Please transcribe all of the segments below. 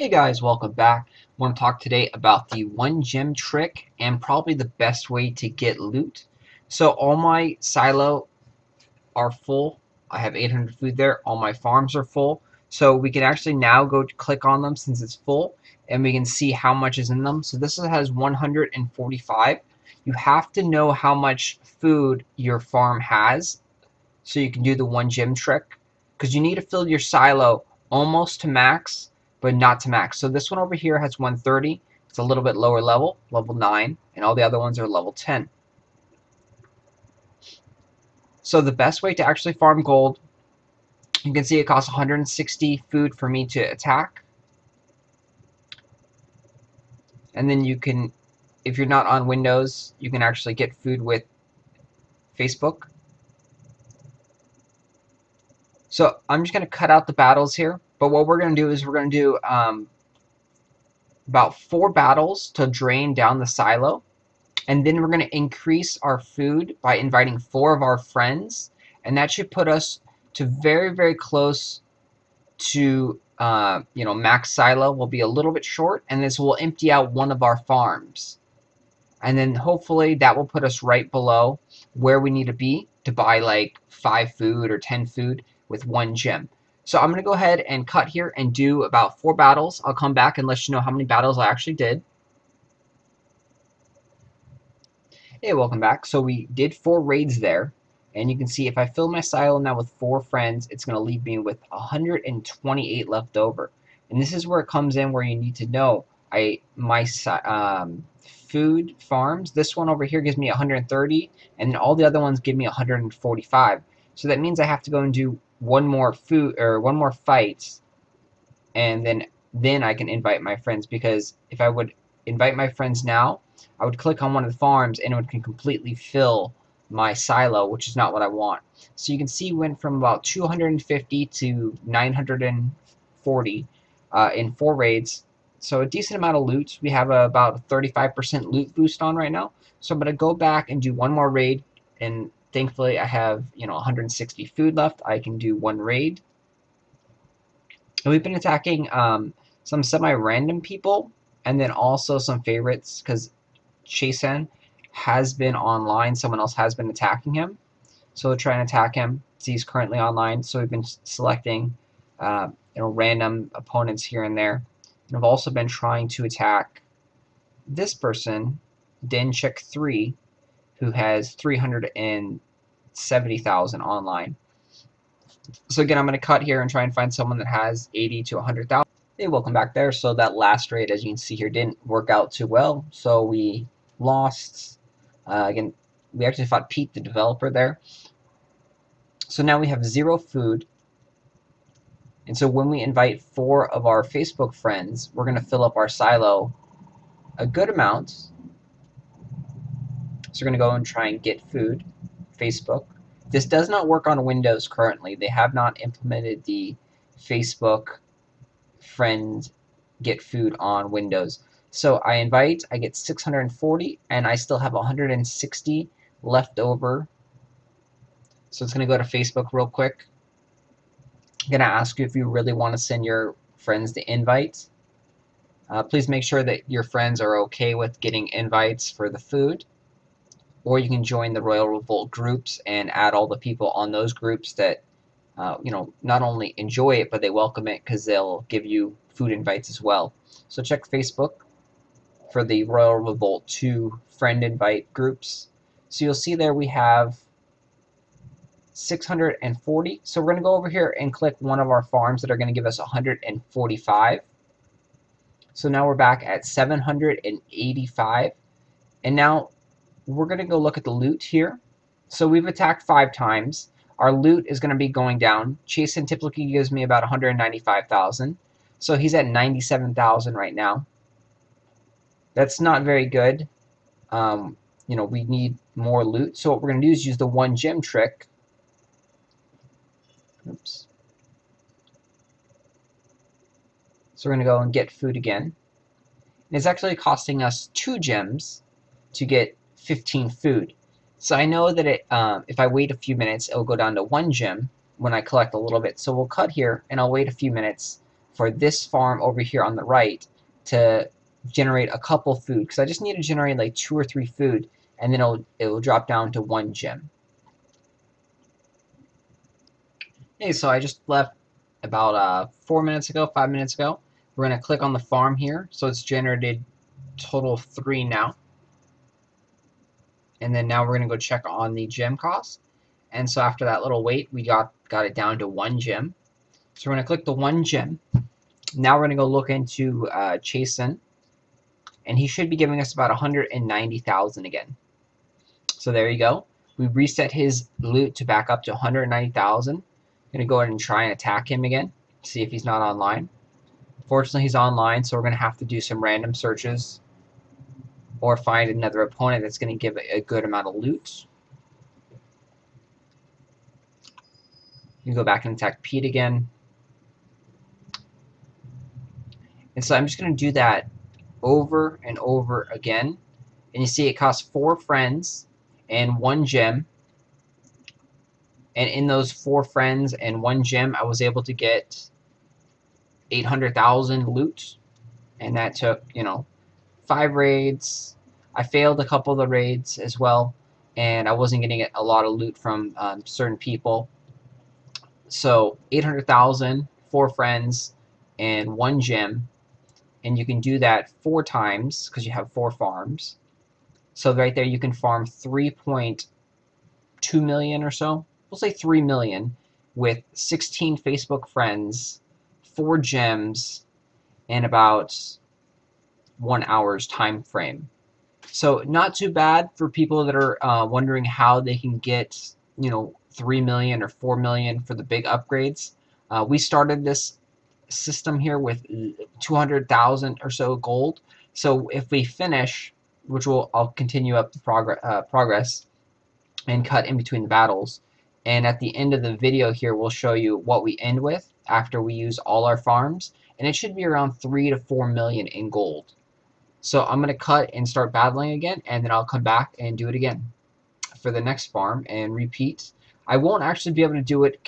Hey guys, welcome back. I want to talk today about the one gem trick and probably the best way to get loot. So all my silo are full. I have 800 food there. All my farms are full. So we can actually now go to click on them since it's full and we can see how much is in them. So this has 145. You have to know how much food your farm has so you can do the one gem trick because you need to fill your silo almost to max but not to max. So this one over here has 130. It's a little bit lower level, level 9, and all the other ones are level 10. So the best way to actually farm gold, you can see it costs 160 food for me to attack. And then you can, if you're not on Windows, you can actually get food with Facebook. So I'm just going to cut out the battles here. But what we're going to do is we're going to do about 4 battles to drain down the silo. And then we're going to increase our food by inviting 4 of our friends. And that should put us to very, very close to, max silo. We'll be a little bit short. And this will empty out one of our farms. And then hopefully that will put us right below where we need to be to buy like 5 food or 10 food with 1 gem. So I'm going to go ahead and cut here and do about 4 battles. I'll come back and let you know how many battles I actually did. Hey, welcome back. So we did 4 raids there. And you can see if I fill my silo now with 4 friends, it's going to leave me with 128 left over. And this is where it comes in where you need to know my food farms. This one over here gives me 130, and then all the other ones give me 145. So that means I have to go and do one more fight, and then I can invite my friends. Because if I would invite my friends now, I would click on one of the farms and it can completely fill my silo, which is not what I want. So you can see went from about 250 to 940 in 4 raids. So a decent amount of loot. We have about a 35% loot boost on right now. So I'm going to go back and do one more raid, and thankfully I have 160 food left. I can do 1 raid. And we've been attacking some semi-random people and then also some favorites because Chasen has been online. Someone else has been attacking him. So we'll try and attack him. He's currently online. So we've been selecting random opponents here and there. And I've also been trying to attack this person, Denchik3, who has 370,000 online. So again, I'm going to cut here and try and find someone that has 80 to 100,000. Hey, welcome back there. So that last raid, as you can see here, didn't work out too well. So we lost. Again, we actually fought Pete, the developer there. So now we have 0 food. And so when we invite 4 of our Facebook friends, we're going to fill up our silo a good amount. So we're going to go and try and get food. Facebook. This does not work on Windows currently. They have not implemented the Facebook friend get food on Windows. So I invite, I get 640, and I still have 160 left over. So it's going to go to Facebook real quick. I'm going to ask you if you really want to send your friends the invite. Please make sure that your friends are okay with getting invites for the food. Or you can join the Royal Revolt groups and add all the people on those groups that not only enjoy it, but they welcome it because they'll give you food invites as well. So check Facebook for the Royal Revolt 2 friend invite groups. So you'll see there we have 640. So we're going to go over here and click one of our farms that are going to give us 145. So now we're back at 785. And now we're going to go look at the loot here. So we've attacked 5 times. Our loot is going to be going down. Chasen typically gives me about 195,000. So he's at 97,000 right now. That's not very good. We need more loot. So what we're going to do is use the 1 gem trick. Oops. So we're going to go and get food again. And it's actually costing us 2 gems to get 15 food. So I know that if I wait a few minutes, it'll go down to 1 gem when I collect a little bit. So we'll cut here, and I'll wait a few minutes for this farm over here on the right to generate a couple food, because I just need to generate like 2 or 3 food, and then it'll drop down to 1 gem. Hey, so I just left about 4 minutes ago, 5 minutes ago. We're going to click on the farm here, so it's generated total of 3 now. And then now we're going to go check on the gem cost. And so after that little wait, we got it down to 1 gem. So we're going to click the 1 gem. Now we're going to go look into Chasen, and he should be giving us about 190,000 again. So there you go. We reset his loot to back up to 190,000. I'm going to go ahead and try and attack him again, see if he's not online. Fortunately, he's online, so we're going to have to do some random searches or find another opponent that's going to give a good amount of loot. You can go back and attack Pete again. And so I'm just going to do that over and over again. And you see it costs 4 friends and 1 gem. And in those 4 friends and 1 gem, I was able to get 800,000 loot. And that took, 5 raids. I failed a couple of the raids as well. And I wasn't getting a lot of loot from certain people. So 800,000, 4 friends, and 1 gem. And you can do that 4 times because you have 4 farms. So right there you can farm 3.2 million or so. We'll say 3 million with 16 Facebook friends, 4 gems, and about 1 hour's time frame. So not too bad for people that are wondering how they can get 3 million or 4 million for the big upgrades. We started this system here with 200,000 or so gold. So if we finish, which I'll continue up the progress and cut in between the battles. And at the end of the video here, we'll show you what we end with after we use all our farms. And it should be around 3 to 4 million in gold. So I'm going to cut and start battling again, and then I'll come back and do it again for the next farm and repeat. I won't actually be able to do it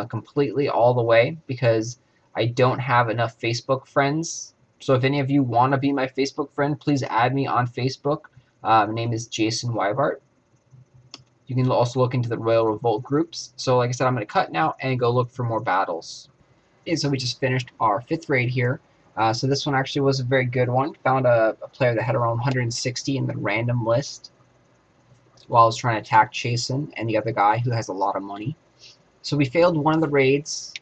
completely all the way because I don't have enough Facebook friends. So if any of you want to be my Facebook friend, please add me on Facebook. My name is Jason Weibart. You can also look into the Royal Revolt groups. So like I said, I'm going to cut now and go look for more battles. Okay, so we just finished our 5th raid here. So this one actually was a very good one. Found a player that had around 160 in the random list while I was trying to attack Chasen and the other guy who has a lot of money. So we failed one of the raids,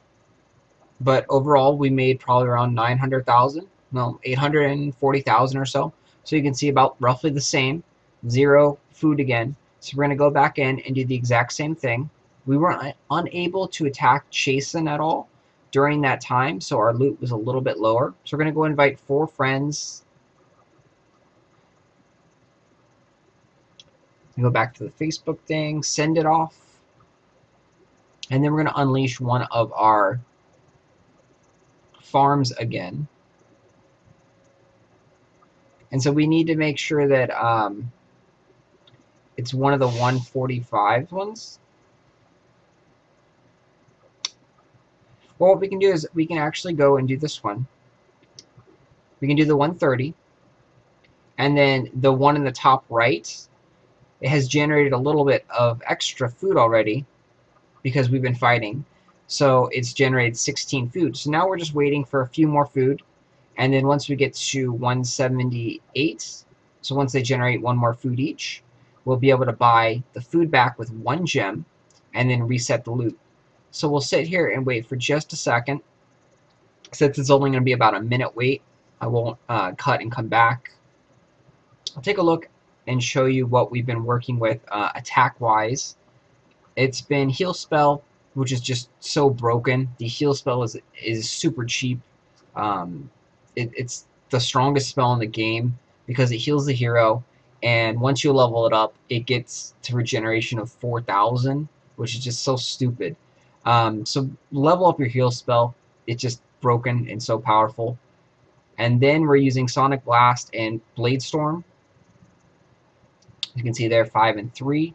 but overall we made probably around 900,000, no, 840,000 or so. So you can see about roughly the same. 0 food again. So we're going to go back in and do the exact same thing. We were unable to attack Chasen at all during that time, so our loot was a little bit lower. So we're going to go invite 4 friends. Go back to the Facebook thing, send it off, and then we're going to unleash one of our farms again. And so we need to make sure that it's one of the 145 ones. Well, what we can do is we can actually go and do this one. We can do the 130, and then the one in the top right, it has generated a little bit of extra food already because we've been fighting. So it's generated 16 food. So now we're just waiting for a few more food, and then once we get to 178, so once they generate 1 more food each, we'll be able to buy the food back with 1 gem and then reset the loot. So we'll sit here and wait for just a second. Since it's only going to be about a minute wait, I won't cut and come back. I'll take a look and show you what we've been working with attack-wise. It's been heal spell, which is just so broken. The heal spell is super cheap. It's the strongest spell in the game because it heals the hero, and once you level it up, it gets to regeneration of 4,000, which is just so stupid. So level up your heal spell. It's just broken and so powerful. And then we're using Sonic Blast and Blade Storm. You can see there 5 and 3.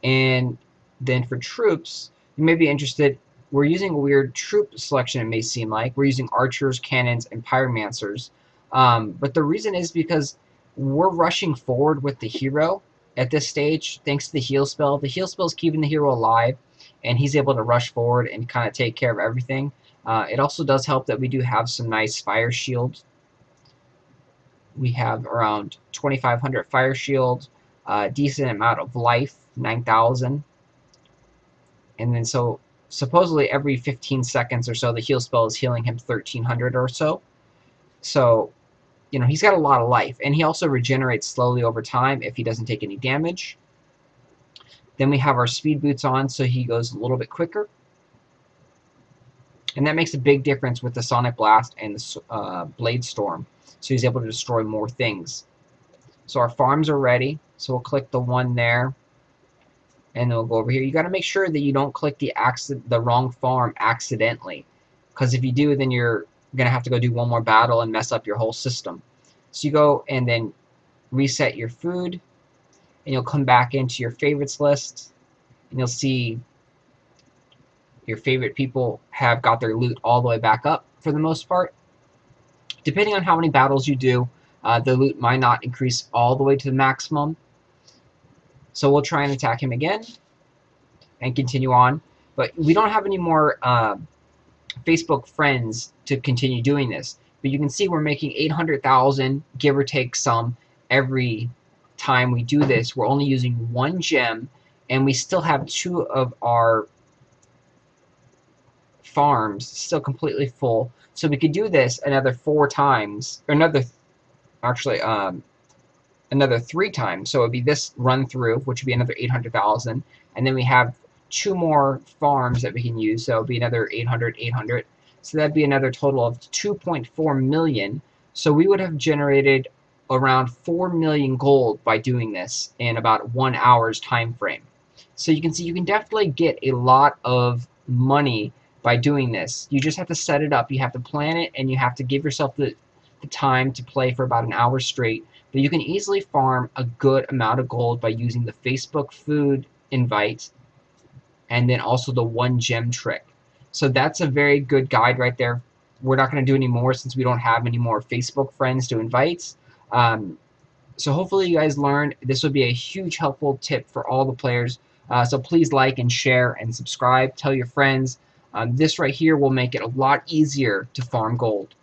And then for troops, you may be interested we're using a weird troop selection, it may seem like. We're using archers, cannons, and pyromancers. But the reason is because we're rushing forward with the hero at this stage, thanks to the heal spell. The heal spell is keeping the hero alive, and he's able to rush forward and kind of take care of everything. It also does help that we do have some nice fire shields. We have around 2,500 fire shield, decent amount of life, 9,000. And then so supposedly every 15 seconds or so, the heal spell is healing him 1,300 or so. So, you know, he's got a lot of life. And he also regenerates slowly over time if he doesn't take any damage. Then we have our speed boots on, so he goes a little bit quicker. And that makes a big difference with the Sonic Blast and the Blade Storm. So he's able to destroy more things. So our farms are ready. So we'll click the one there. And then we'll go over here. You got to make sure that you don't click the wrong farm accidentally. Because if you do, then you're going to have to go do one more battle and mess up your whole system. So you go and then reset your food. And you'll come back into your favorites list. And you'll see your favorite people have got their loot all the way back up for the most part. Depending on how many battles you do, the loot might not increase all the way to the maximum. So we'll try and attack him again and continue on. But we don't have any more Facebook friends to continue doing this. But you can see we're making 800,000, give or take some, every time we do this. We're only using one gem, and we still have 2 of our farms still completely full. So we could do this another 4 times, or another 3 times. So it would be this run through, which would be another 800,000, and then we have 2 more farms that we can use, so it would be another 800. So that'd be another total of 2.4 million. So we would have generated around 4 million gold by doing this in about 1 hour's time frame. So you can see you can definitely get a lot of money by doing this. You just have to set it up, you have to plan it, and you have to give yourself the time to play for about an hour straight. But you can easily farm a good amount of gold by using the Facebook food invite and then also the 1 gem trick. So that's a very good guide right there. We're not going to do any more since we don't have any more Facebook friends to invite. So hopefully you guys learned. This would be a huge helpful tip for all the players. So please like and share and subscribe. Tell your friends. This right here will make it a lot easier to farm gold.